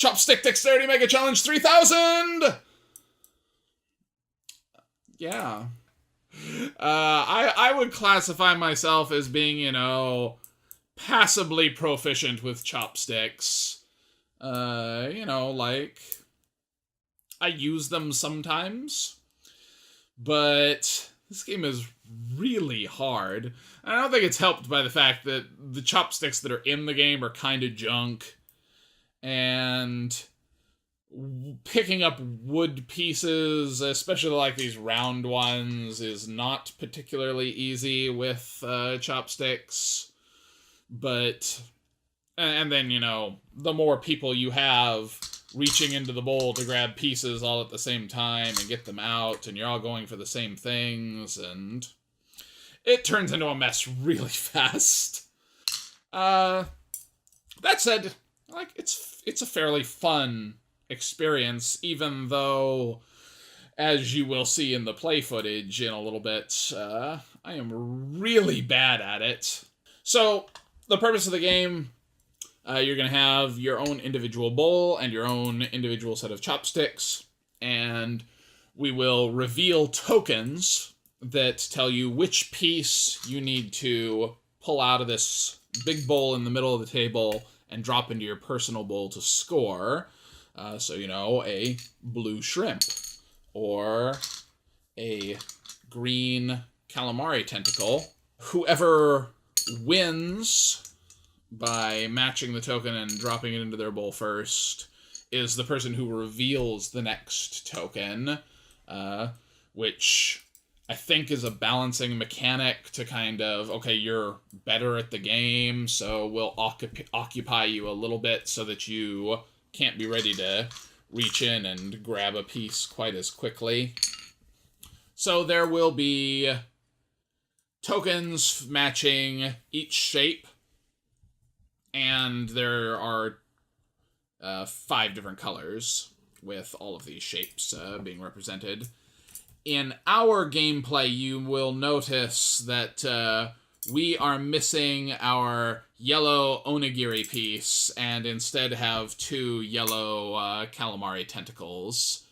Chopstick Dexterity Mega Challenge 3000! Yeah. I would classify myself as being, passably proficient with chopsticks. Like, I use them sometimes, but this game is really hard. I don't think it's helped by the fact that the chopsticks that are in the game are kind of junk, and picking up wood pieces, especially like these round ones, is not particularly easy with chopsticks. And then, the more people you have reaching into the bowl to grab pieces all at the same time and get them out, and you're all going for the same things, and it turns into a mess really fast. That said, like, it's a fairly fun experience, even though, as you will see in the play footage in a little bit, I am really bad at it. So, the purpose of the game, you're going to have your own individual bowl and your own individual set of chopsticks, and we will reveal tokens that tell you which piece you need to pull out of this big bowl in the middle of the table and drop into your personal bowl to score. A blue shrimp, or a green calamari tentacle. Whoever wins by matching the token and dropping it into their bowl first is the person who reveals the next token, which I think is a balancing mechanic to kind of, okay, you're better at the game, so we'll occupy you a little bit so that you can't be ready to reach in and grab a piece quite as quickly. So there will be tokens matching each shape, and there are 5 different colors with all of these shapes being represented. In our gameplay, you will notice that we are missing our yellow onigiri piece and instead have 2 yellow calamari tentacles.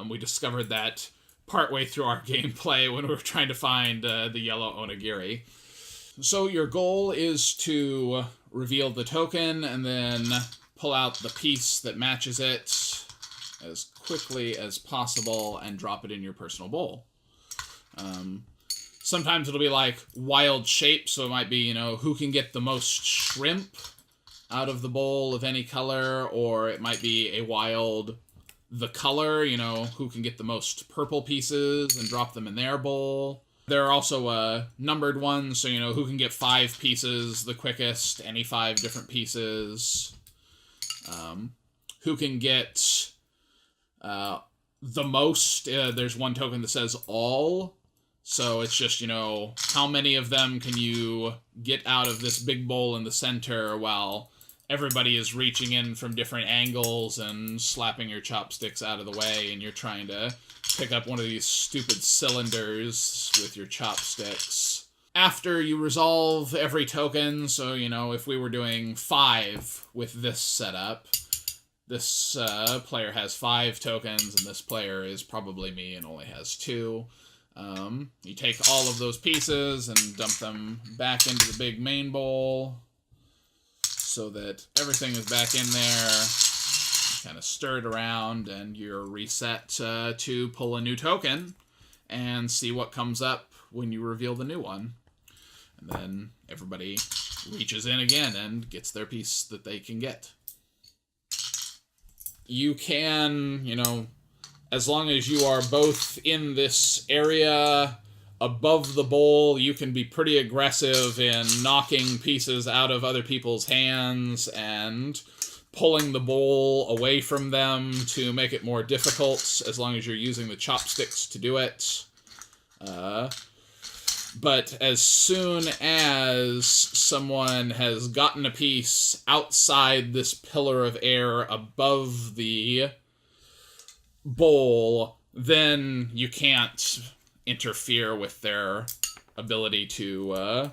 We discovered that partway through our gameplay when we were trying to find the yellow onigiri. So your goal is to reveal the token and then pull out the piece that matches it as quickly as possible and drop it in your personal bowl. Sometimes it'll be like wild shapes, so it might be, who can get the most shrimp out of the bowl of any color, or it might be a wild, the color, who can get the most purple pieces and drop them in their bowl. There are also numbered ones, so, who can get 5 pieces the quickest, any 5 different pieces. Who can get the most. There's one token that says all. So it's just, how many of them can you get out of this big bowl in the center while everybody is reaching in from different angles and slapping your chopsticks out of the way, and you're trying to pick up one of these stupid cylinders with your chopsticks. After you resolve every token, so, if we were doing 5 with this setup, this player has 5 tokens, and this player is probably me and only has 2. You take all of those pieces and dump them back into the big main bowl so that everything is back in there, kind of stir it around, and you're reset to pull a new token and see what comes up when you reveal the new one. And then everybody reaches in again and gets their piece that they can get. You can, as long as you are both in this area above the bowl, you can be pretty aggressive in knocking pieces out of other people's hands and pulling the bowl away from them to make it more difficult, as long as you're using the chopsticks to do it. But as soon as someone has gotten a piece outside this pillar of air above the bowl, then you can't interfere with their ability to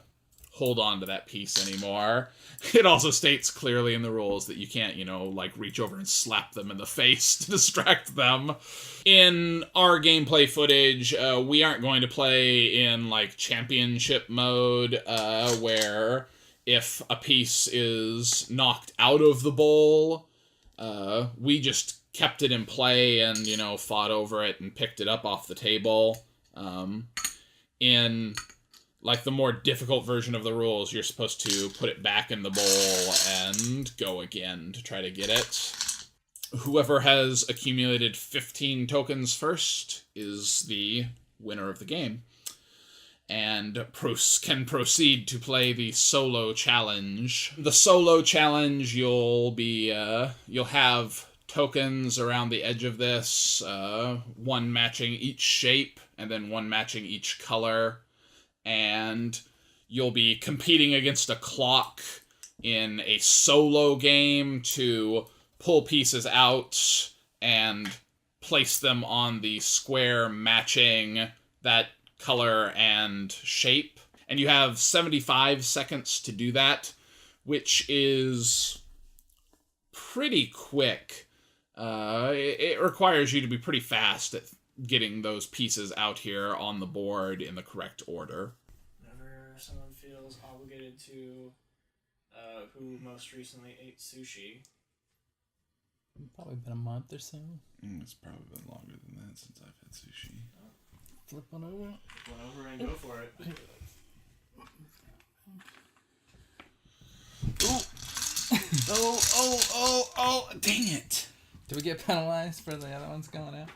hold on to that piece anymore. It also states clearly in the rules that you can't, you know, like reach over and slap them in the face to distract them. In our gameplay footage, we aren't going to play in like championship mode, where if a piece is knocked out of the bowl, we just kept it in play and, you know, fought over it and picked it up off the table. In like the more difficult version of the rules, you're supposed to put it back in the bowl and go again to try to get it. Whoever has accumulated 15 tokens first is the winner of the game, and can proceed to play the solo challenge. The solo challenge, you'll have tokens around the edge of this, one matching each shape and then one matching each color. And you'll be competing against a clock in a solo game to pull pieces out and place them on the square matching that color and shape. And you have 75 seconds to do that, which is pretty quick. It requires you to be pretty fast at getting those pieces out here on the board in the correct order. Whenever someone feels obligated to who most recently ate sushi. Probably been a month or so. It's probably been longer than that since I've had sushi. Flip one over. Flip one over and go for it. Oh, dang it. Do we get penalized for the other ones going out?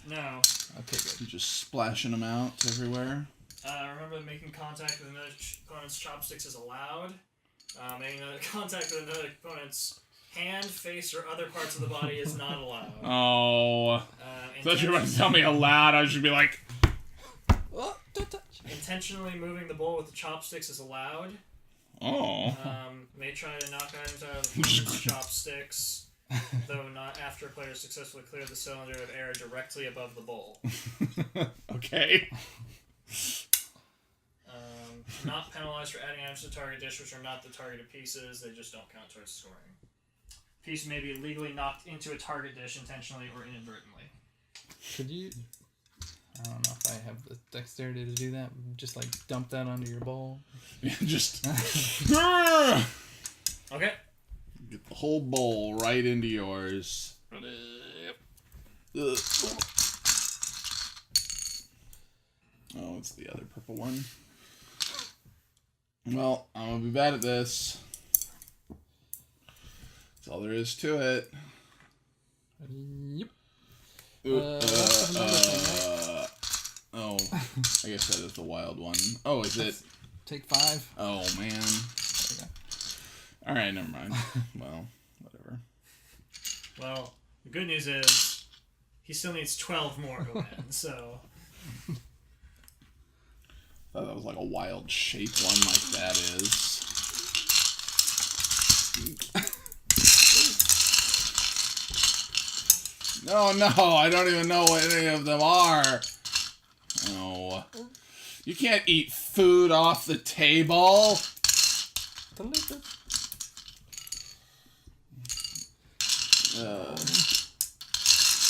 No. Okay, good. You're just splashing them out everywhere. Remember that making contact with another opponent's chopsticks is allowed. Making another contact with another opponent's hand, face, or other parts of the body is not allowed. Oh. I thought you were about to tell me aloud. I should be like... Oh, don't touch. Intentionally moving the bowl with the chopsticks is allowed. Oh. May try to knock items out of the opponent's chopsticks, though not after players successfully clear the cylinder of air directly above the bowl. Okay. Not penalized for adding items to the target dish which are not the targeted pieces. They just don't count towards scoring. Piece may be legally knocked into a target dish intentionally or inadvertently. Could you... I don't know if I have the dexterity to do that. Just like dump that onto your bowl. Yeah, just... Okay. Get the whole bowl right into yours. Oh, it's the other purple one. Well, I'm gonna be bad at this. That's all there is to it. Yep. Oh, I guess that is the wild one. Oh, is it? Take 5. Oh, man. There we go. Alright, never mind. Well, whatever. Well, the good news is he still needs 12 more to win, so... I thought that was like a wild shape one like that is. No, I don't even know what any of them are. Oh. You can't eat food off the table. Delicious.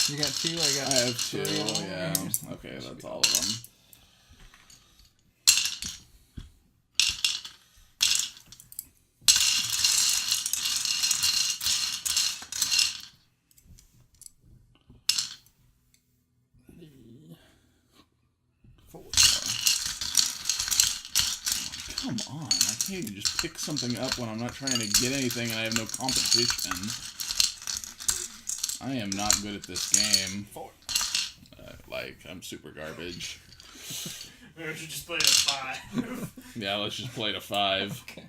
You got 2? I have 2, yeah. Okay, that's all of them. Come on, I can't even just pick something up when I'm not trying to get anything and I have no competition. I am not good at this game. 4. I'm super garbage. Maybe we should just play it at 5. Yeah, let's just play to 5. Okay.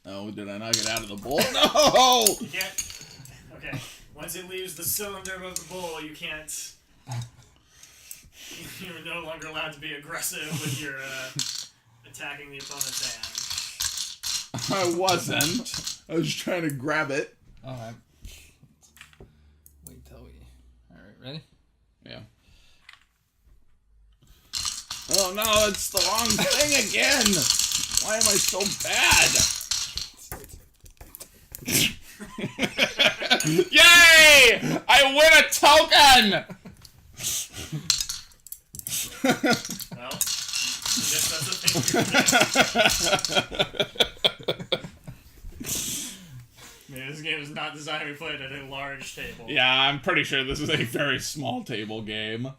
Oh, did I not get out of the bowl? No! You can't... Okay. Once it leaves the cylinder above the bowl, you can't... You're no longer allowed to be aggressive with your attacking the opponent's hand. I wasn't. I was trying to grab it. Alright. Wait till we... Alright, ready? Yeah. Oh no, it's the wrong thing again! Why am I so bad? Yay! I win a token! Well, I guess that's the thing you're doing. Maybe this game is not designed to be played at a large table. Yeah, I'm pretty sure this is a very small table game.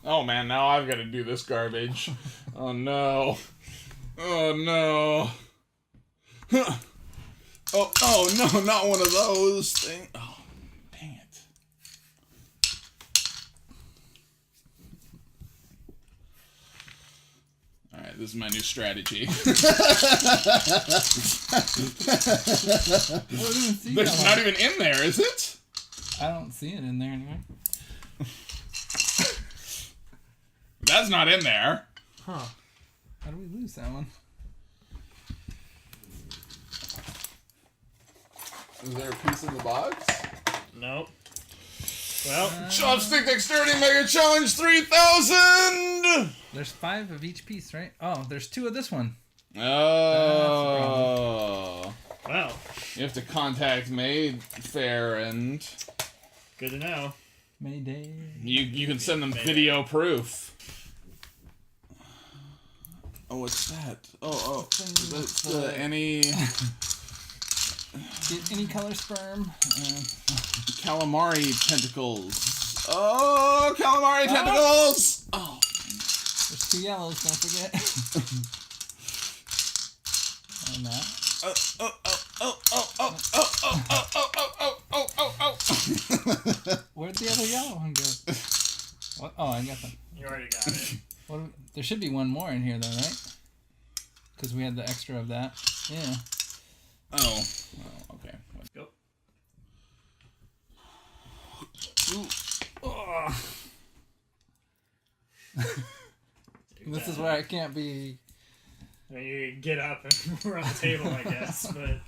Oh man, now I've got to do this garbage. Oh no. Oh no. Huh. Oh no, not one of those things. Oh, dang it. Alright, this is my new strategy. There's not even in there, is it? I don't see it in there anyway. That's not in there. Huh. How do we lose that one? Is there a piece in the box? Nope. Well, Chopstick Dexterity Mega Challenge 3000! There's 5 of each piece, right? Oh, there's 2 of this one. Oh. well, You have to contact Mayfair and good to know. Mayday. you can send them video proof. Oh, what's that? Oh, that's any Get any color sperm. calamari tentacles. Oh, calamari tentacles! Oh. There's 2 yellows, don't forget. And that. Where'd the other yellow one go? What? Oh, I got them. You already got it. There should be one more in here, though, right? Because we had the extra of that. Yeah. Oh, okay. Go. Oh. This is where I can't be. I mean, you get up and we're on the table, I guess, but...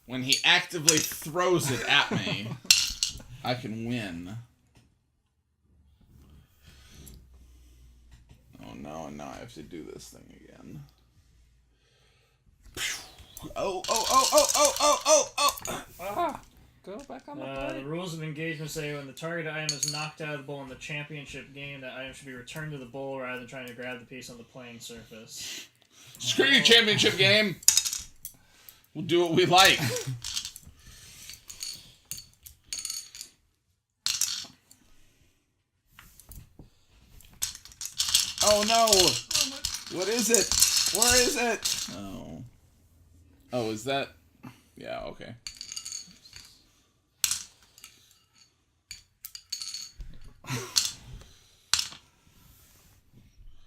When he actively throws it at me, I can win. Oh no, and now I have to do this thing again. Oh. Ah, go back on the plate. The rules of engagement say when the target item is knocked out of the bowl in the championship game, that item should be returned to the bowl rather than trying to grab the piece on the playing surface. Screw your championship game. We'll do what we like. Oh no! What is it? Where is it? Oh. Oh, is that? Yeah, okay.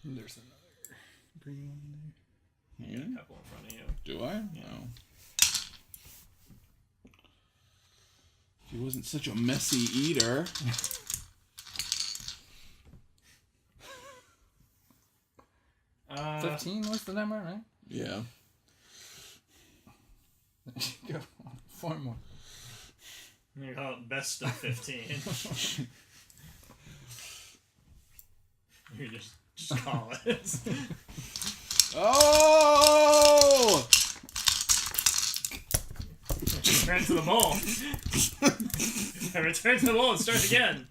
There's another green one there. You got a couple in front of you. Do I? Yeah. No. If he wasn't such a messy eater. 15 was the number, right? Yeah. There you go. 4 more. You call it best of 15. You just call it. Oh! Return to the bowl. Return to the bowl and start again.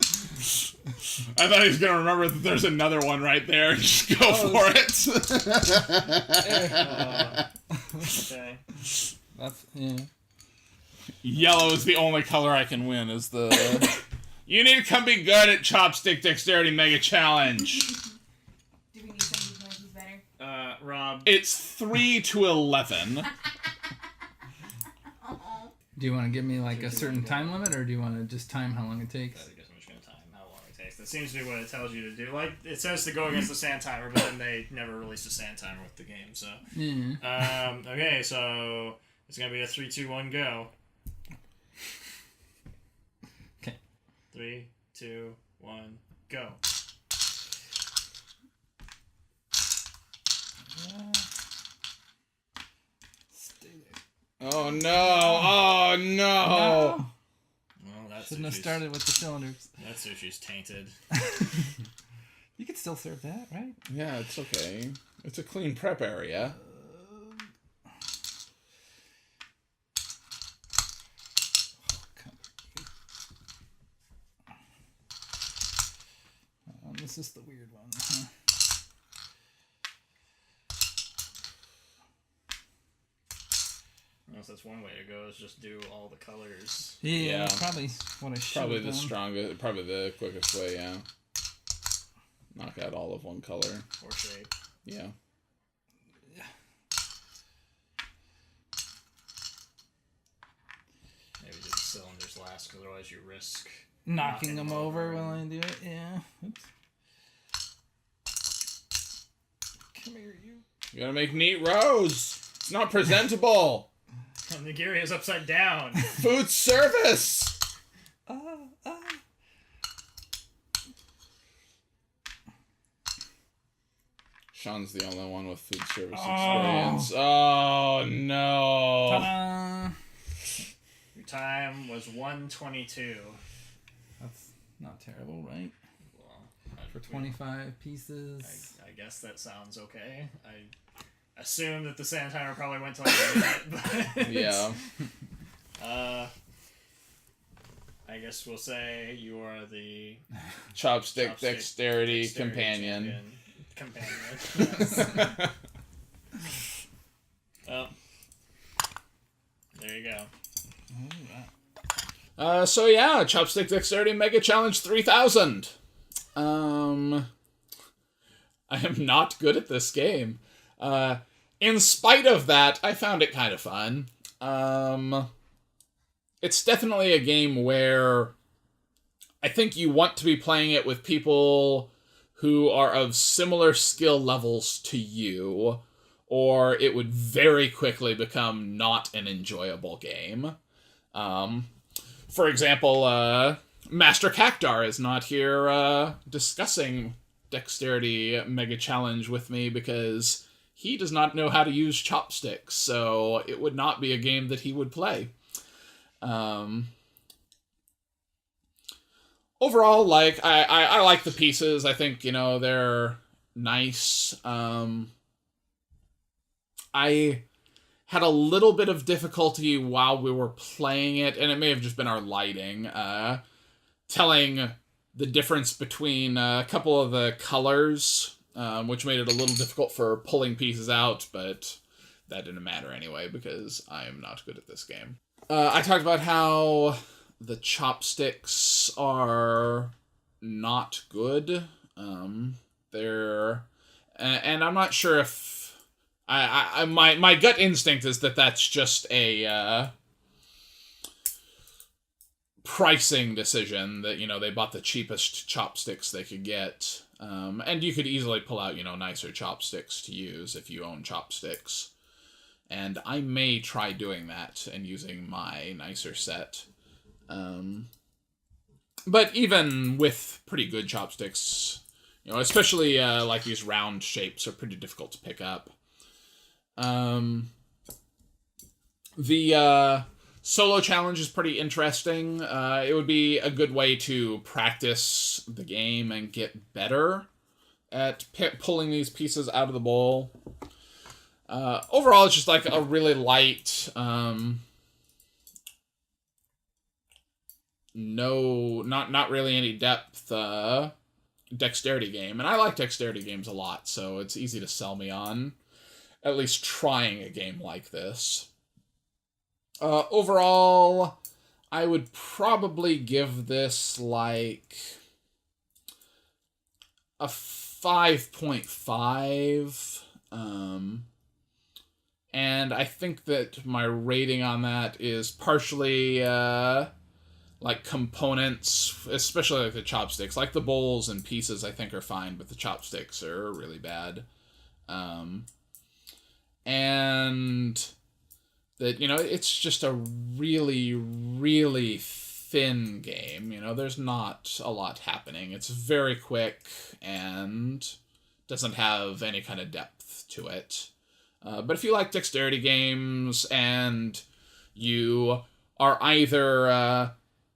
I thought he was gonna remember that there's another one right there. Just go for it. Okay. That's, yeah. Yellow is the only color I can win. Is the you need to come be good at Chopstick Dexterity Mega Challenge. Do we need somebody who knows who's better? Rob. It's 3 to 11. Do you want to give me like a certain time limit, or do you want to just time how long it takes? I guess I'm just gonna time how long it takes. That seems to be what it tells you to do. Like it says to go against the sand timer, but then they never released a sand timer with the game. So. Yeah. Okay, so it's gonna be a 3, 2, 1, go. Okay. 3, 2, 1, go. Stay there. Oh no! Oh no! Well, that's Shouldn't have started with the cylinders. That sushi's tainted. You could still serve that, right? Yeah, it's okay. It's a clean prep area. This is the weird one. Huh? Unless that's one way to go, is just do all the colors. Yeah. Probably what I should Probably have the done. strongest, probably the quickest way, yeah. Knock out all of one color. Or shape. Yeah. Maybe do the cylinders last, because otherwise you risk Knocking them over while I do it, yeah. Oops. Come here, you. You gotta make neat rows. It's not presentable. Nigiri is upside down. Food service. Sean's the only one with food service experience. Oh no. Ta-da! Your time was 1:22. That's not terrible, right? Well, For 25 pieces. I guess that sounds okay. I assume that the sand timer probably went to like a minute, but Yeah. I guess we'll say you are the Chopstick dexterity companion. Companion. Yes. Well, there you go. So yeah, Chopstick Dexterity Mega Challenge 3000. I am not good at this game. In spite of that, I found it kind of fun. It's definitely a game where I think you want to be playing it with people who are of similar skill levels to you, or it would very quickly become not an enjoyable game. For example, MasterCactaur is not here discussing Dexterity Mega Challenge with me because he does not know how to use Chopsticks, so it would not be a game that he would play. Overall, like, I like the pieces. I think, they're nice. I had a little bit of difficulty while we were playing it, and it may have just been our lighting, telling the difference between a couple of the colors, which made it a little difficult for pulling pieces out, but that didn't matter anyway, because I am not good at this game. I talked about how the chopsticks are not good. They're... And I'm not sure if... my gut instinct is that that's just a pricing decision, that, they bought the cheapest chopsticks they could get. And you could easily pull out, nicer chopsticks to use if you own chopsticks. And I may try doing that and using my nicer set. But even with pretty good chopsticks, especially like these round shapes are pretty difficult to pick up. The solo challenge is pretty interesting. It would be a good way to practice the game and get better at pulling these pieces out of the bowl. Overall, it's just like a really light, not really any depth, dexterity game. And I like dexterity games a lot, so it's easy to sell me on at least trying a game like this. Overall, I would probably give this like a 5.5. And I think that my rating on that is partially like components, especially like the chopsticks. Like the bowls and pieces I think are fine, but the chopsticks are really bad. And that, it's just a really, really thin game. There's not a lot happening. It's very quick and doesn't have any kind of depth to it. But if you like dexterity games and you are either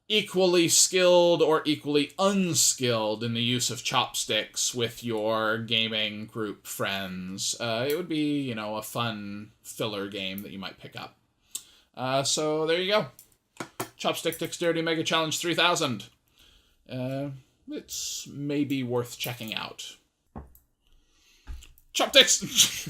equally skilled or equally unskilled in the use of chopsticks with your gaming group friends. It would be, you know, a fun filler game that you might pick up. So there you go. Chopstick Dexterity Mega Challenge 3000. It's maybe worth checking out. Chopsticks!